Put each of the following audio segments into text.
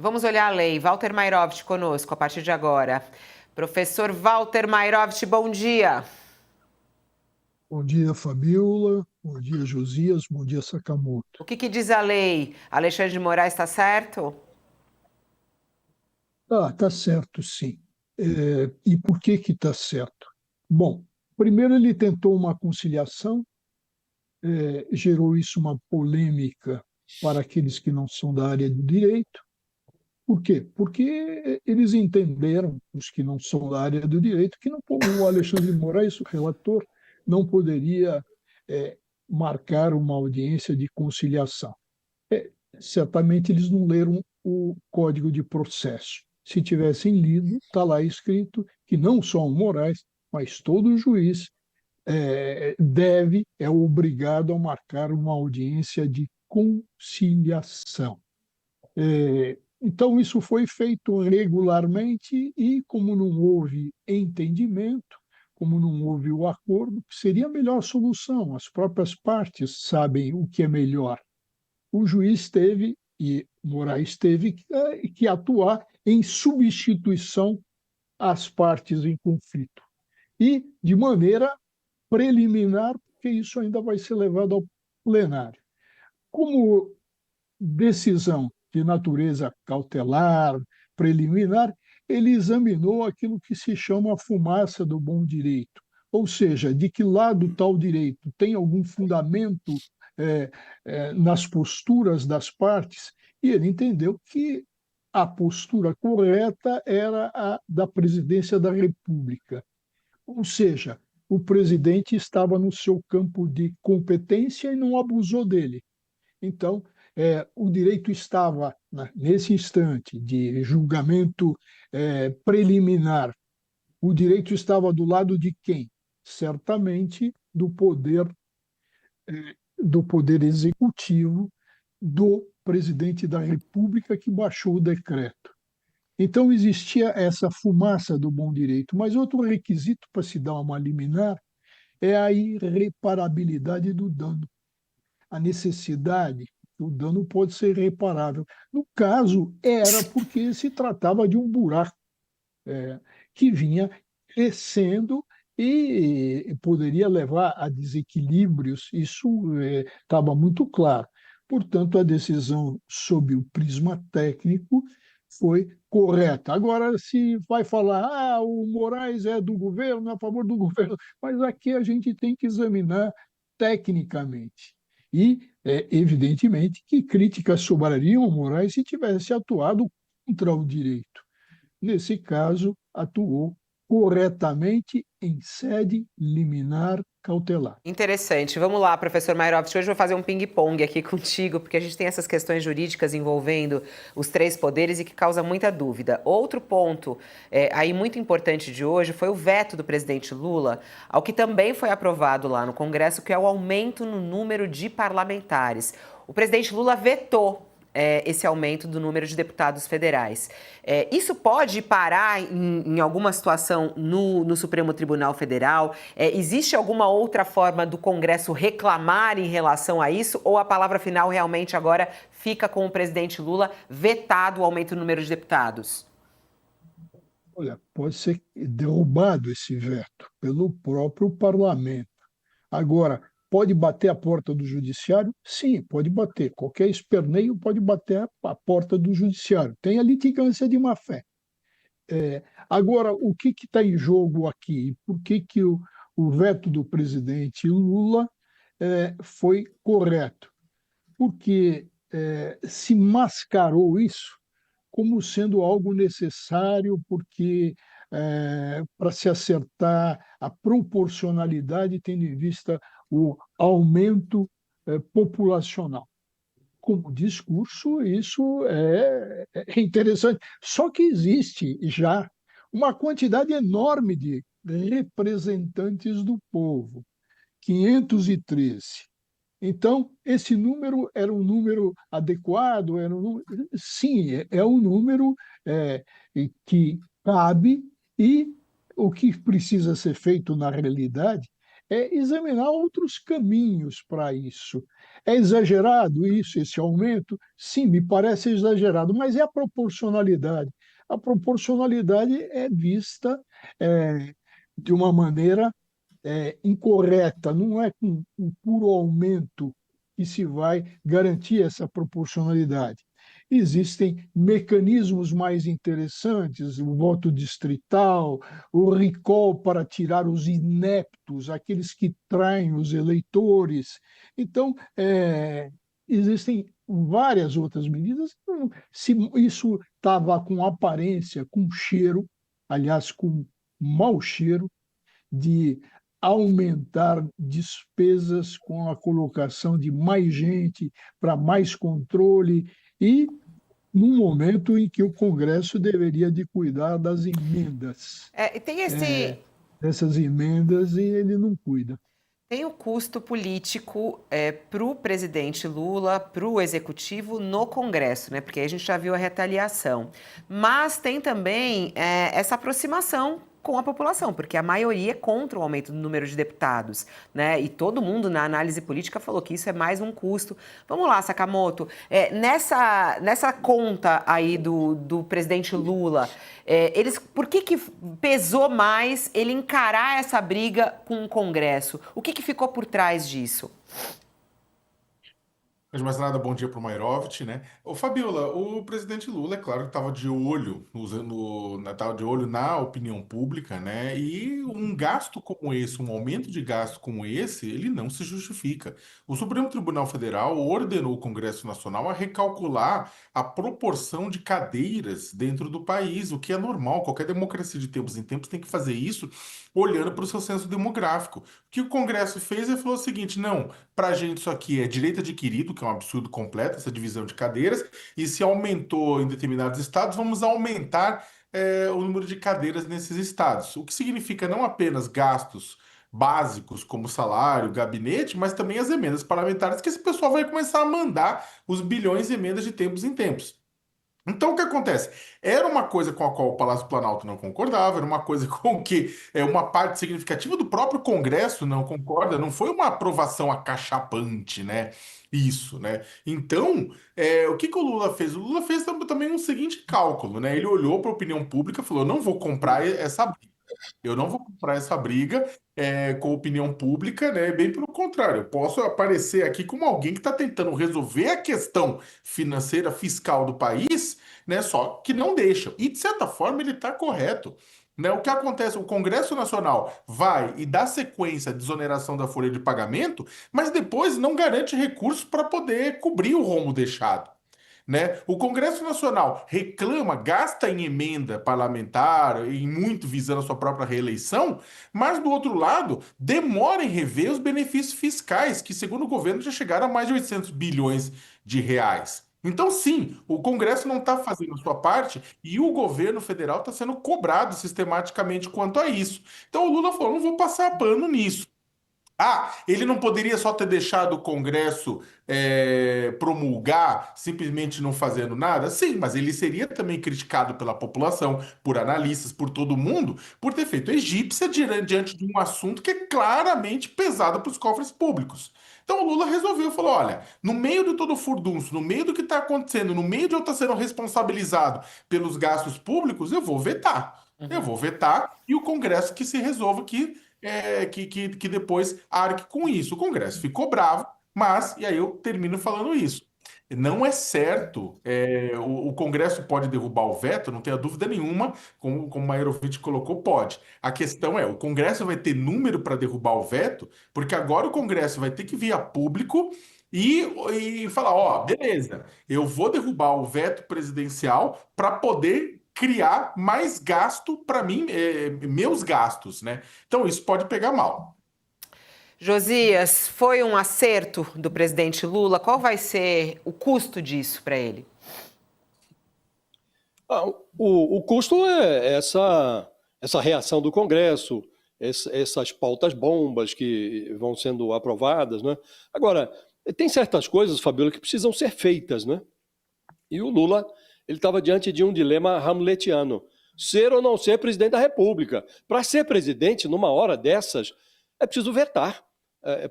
Vamos olhar a lei. Walter Mairovich conosco a partir de agora. Professor Walter Mairovich, bom dia. Bom dia, Fabiola. Bom dia, Josias. Bom dia, O Sakamoto. que diz a lei? Alexandre de Moraes está certo? Tá certo, sim. E por que está certo? Bom, primeiro ele tentou uma conciliação, gerou isso uma polêmica para aqueles que não são da área do direito. Por quê? Porque eles entenderam, os que não são da área do direito, que não, o Alexandre de Moraes, o relator, não poderia eh, marcar uma audiência de conciliação. Certamente eles não leram o Código de Processo. Se tivessem lido, está lá escrito que não só o Moraes, mas todo juiz é obrigado a marcar uma audiência de conciliação. Então, isso foi feito regularmente e, como não houve entendimento, como não houve o acordo, seria a melhor solução. As próprias partes sabem o que é melhor. O juiz teve, e Moraes teve, que atuar em substituição às partes em conflito. E de maneira preliminar, porque isso ainda vai ser levado ao plenário. Como decisão de natureza cautelar, preliminar, ele examinou aquilo que se chama a fumaça do bom direito, ou seja, de que lado está o direito, tem algum fundamento nas posturas das partes, e ele entendeu que a postura correta era a da presidência da República, ou seja, o presidente estava no seu campo de competência e não abusou dele. Então, o direito estava, nesse instante de julgamento preliminar, o direito estava do lado de quem? Certamente do poder executivo, do presidente da República que baixou o decreto. Então, existia essa fumaça do bom direito. Mas outro requisito para se dar uma liminar é a irreparabilidade do dano, a necessidade, o dano pode ser reparável. No caso, era porque se tratava de um buraco que vinha crescendo e poderia levar a desequilíbrios, isso estava muito claro. Portanto, a decisão sob o prisma técnico foi correta. Agora, se vai falar, o Moraes é do governo, é a favor do governo, mas aqui a gente tem que examinar tecnicamente. E, evidentemente, que críticas sobrariam ao Moraes se tivesse atuado contra o direito. Nesse caso, atuou corretamente em sede liminar cautelar. Interessante. Vamos lá, professor Mairovich. Hoje eu vou fazer um ping-pong aqui contigo, porque a gente tem essas questões jurídicas envolvendo os três poderes e que causa muita dúvida. Outro ponto aí muito importante de hoje foi o veto do presidente Lula ao que também foi aprovado lá no Congresso, que é o aumento no número de parlamentares. O presidente Lula vetou esse aumento do número de deputados federais. Isso pode parar em alguma situação no Supremo Tribunal Federal? Existe alguma outra forma do Congresso reclamar em relação a isso? Ou a palavra final realmente agora fica com o presidente Lula vetado o aumento do número de deputados? Olha, pode ser derrubado esse veto pelo próprio parlamento. Agora, pode bater a porta do judiciário? Sim, pode bater. Qualquer esperneio pode bater a porta do judiciário. Tem a litigância de má-fé. Agora, o que está em jogo aqui? Por que o veto do presidente Lula foi correto? Porque se mascarou isso como sendo algo necessário, porque para se acertar a proporcionalidade, tendo em vista o aumento populacional. Como discurso, isso é interessante. Só que existe já uma quantidade enorme de representantes do povo, 513. Então, esse número era um número adequado? Sim, é um número é, que cabe, e o que precisa ser feito na realidade é examinar outros caminhos para isso. É exagerado isso, esse aumento? Sim, me parece exagerado, mas é a proporcionalidade. A proporcionalidade é vista de uma maneira incorreta, não é com o puro aumento que se vai garantir essa proporcionalidade. Existem mecanismos mais interessantes, o voto distrital, o recall para tirar os ineptos, aqueles que traem os eleitores. Então, existem várias outras medidas. Se isso estava com aparência, com cheiro, aliás, com mau cheiro, de aumentar despesas com a colocação de mais gente para mais controle e num momento em que o Congresso deveria de cuidar das emendas, E tem esse, dessas emendas, e ele não cuida. tem o custo político para o presidente Lula, para o executivo no Congresso, né? Porque aí a gente já viu a retaliação. Mas tem também essa aproximação com a população, porque a maioria é contra o aumento do número de deputados, né? E todo mundo na análise política falou que isso é mais um custo. Vamos lá, Sakamoto. Nessa conta aí do presidente Lula, por que pesou mais ele encarar essa briga com o Congresso? O que ficou por trás disso? Antes de mais nada, bom dia para o Mairovit, né? Ô, Fabiola, o presidente Lula, é claro que estava de olho, tava de olho na opinião pública, né? E um gasto como esse, um aumento de gasto como esse, ele não se justifica. O Supremo Tribunal Federal ordenou o Congresso Nacional a recalcular a proporção de cadeiras dentro do país, o que é normal. Qualquer democracia de tempos em tempos tem que fazer isso olhando para o seu censo demográfico. O que o Congresso fez, ele falou o seguinte: não. Para a gente, isso aqui é direito adquirido, que é um absurdo completo, essa divisão de cadeiras, e se aumentou em determinados estados, vamos aumentar o número de cadeiras nesses estados. O que significa não apenas gastos básicos, como salário, gabinete, mas também as emendas parlamentares, que esse pessoal vai começar a mandar os bilhões de emendas de tempos em tempos. Então, o que acontece? Era uma coisa com a qual o Palácio Planalto não concordava, era uma coisa com que uma parte significativa do próprio Congresso não concorda, não foi uma aprovação acachapante, né? Isso, né? Então, o que que o Lula fez? O Lula fez também um seguinte cálculo, né? Ele olhou para a opinião pública e falou: não vou comprar essa. Eu não vou comprar essa briga com opinião pública, né? Bem pelo contrário, eu posso aparecer aqui como alguém que está tentando resolver a questão financeira, fiscal do país, né? Só que não deixa. E, de certa forma, ele está correto. Né? O que acontece? O Congresso Nacional vai e dá sequência à desoneração da folha de pagamento, mas depois não garante recursos para poder cobrir o rombo deixado. Né? O Congresso Nacional reclama, gasta em emenda parlamentar, e muito visando a sua própria reeleição, mas do outro lado, demora em rever os benefícios fiscais, que segundo o governo já chegaram a mais de 800 bilhões de reais. Então, sim, o Congresso não está fazendo a sua parte e o governo federal está sendo cobrado sistematicamente quanto a isso. Então, o Lula falou: não vou passar pano nisso. Ah, ele não poderia só ter deixado o Congresso promulgar, simplesmente não fazendo nada? Sim, mas ele seria também criticado pela população, por analistas, por todo mundo, por ter feito egípcia diante de um assunto que é claramente pesado para os cofres públicos. Então o Lula resolveu, falou: olha, no meio de todo o furdunço, no meio do que está acontecendo, no meio de eu estar sendo responsabilizado pelos gastos públicos, eu vou vetar. Eu vou vetar e o Congresso que se resolva que depois arque com isso. O Congresso ficou bravo, mas, e aí eu termino falando isso. Não é certo, o Congresso pode derrubar o veto, não tenha dúvida nenhuma, como o Mairovich colocou, pode. A questão é: o Congresso vai ter número para derrubar o veto, porque agora o Congresso vai ter que vir a público e falar: ó, beleza, eu vou derrubar o veto presidencial para poder criar mais gasto para mim, meus gastos, né? Então isso pode pegar mal. Josias, foi um acerto do presidente Lula? Qual vai ser o custo disso para ele? O custo é essa reação do Congresso, essas pautas bombas que vão sendo aprovadas, né? Agora, tem certas coisas, Fabiola, que precisam ser feitas, né? E o Lula, ele estava diante de um dilema hamletiano: ser ou não ser presidente da República. Para ser presidente, numa hora dessas, é preciso vetar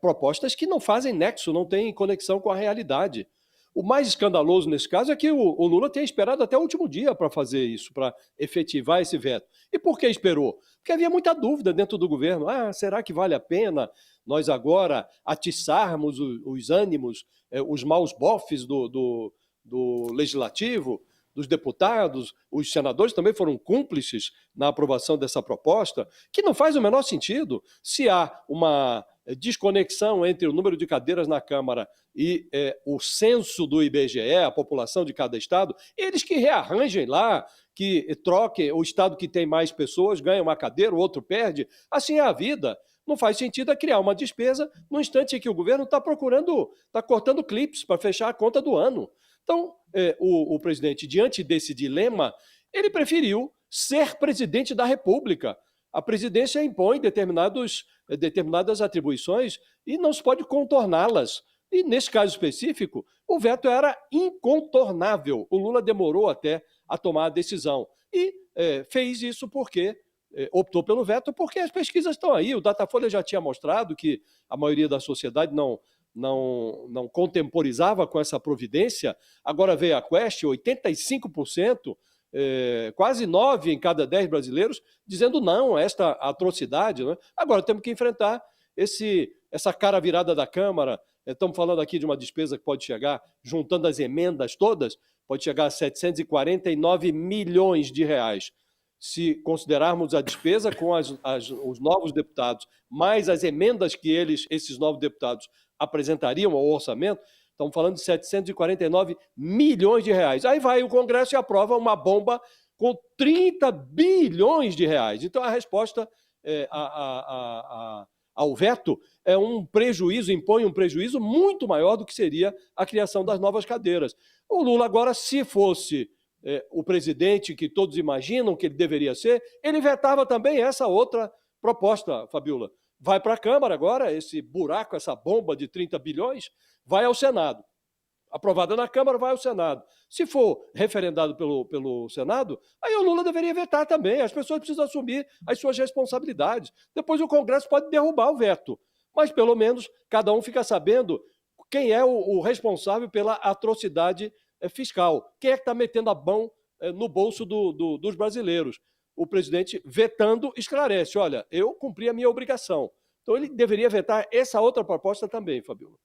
propostas que não fazem nexo, não têm conexão com a realidade. O mais escandaloso nesse caso é que o Lula tenha esperado até o último dia para fazer isso, para efetivar esse veto. E por que esperou? Porque havia muita dúvida dentro do governo. Será que vale a pena nós agora atiçarmos os ânimos, os maus bofes do legislativo, dos deputados? Os senadores também foram cúmplices na aprovação dessa proposta, que não faz o menor sentido. Se há uma desconexão entre o número de cadeiras na Câmara e o censo do IBGE, a população de cada estado, eles que rearranjem lá, que troquem, o estado que tem mais pessoas ganha uma cadeira, o outro perde. Assim é a vida. Não faz sentido criar uma despesa no instante em que o governo está cortando clipes para fechar a conta do ano. Então, o presidente, diante desse dilema, ele preferiu ser presidente da República. A presidência impõe determinadas atribuições e não se pode contorná-las. E, nesse caso específico, o veto era incontornável. O Lula demorou até a tomar a decisão. E fez isso porque optou pelo veto, porque as pesquisas estão aí. O Datafolha já tinha mostrado que a maioria da sociedade não contemporizava com essa providência. Agora veio a Quest, 85%, quase 9 em cada 10 brasileiros, dizendo não a esta atrocidade. Né? Agora temos que enfrentar essa cara virada da Câmara. Estamos falando aqui de uma despesa que pode chegar, juntando as emendas todas, pode chegar a 749 milhões de reais. Se considerarmos a despesa com os novos deputados, mais as emendas que esses novos deputados apresentariam ao orçamento, estamos falando de 749 milhões de reais. Aí vai o Congresso e aprova uma bomba com 30 bilhões de reais. Então, a resposta ao veto impõe um prejuízo muito maior do que seria a criação das novas cadeiras. O Lula agora, se fosse o presidente que todos imaginam que ele deveria ser, ele vetava também essa outra proposta, Fabiola. Vai para a Câmara agora, esse buraco, essa bomba de 30 bilhões, vai ao Senado. Aprovada na Câmara, vai ao Senado. Se for referendado pelo Senado, aí o Lula deveria vetar também. As pessoas precisam assumir as suas responsabilidades. Depois o Congresso pode derrubar o veto. Mas, pelo menos, cada um fica sabendo quem é o responsável pela atrocidade fiscal. Quem é que está metendo a mão no bolso dos brasileiros? O presidente, vetando, esclarece. Olha, eu cumpri a minha obrigação. Então, ele deveria vetar essa outra proposta também, Fabiola.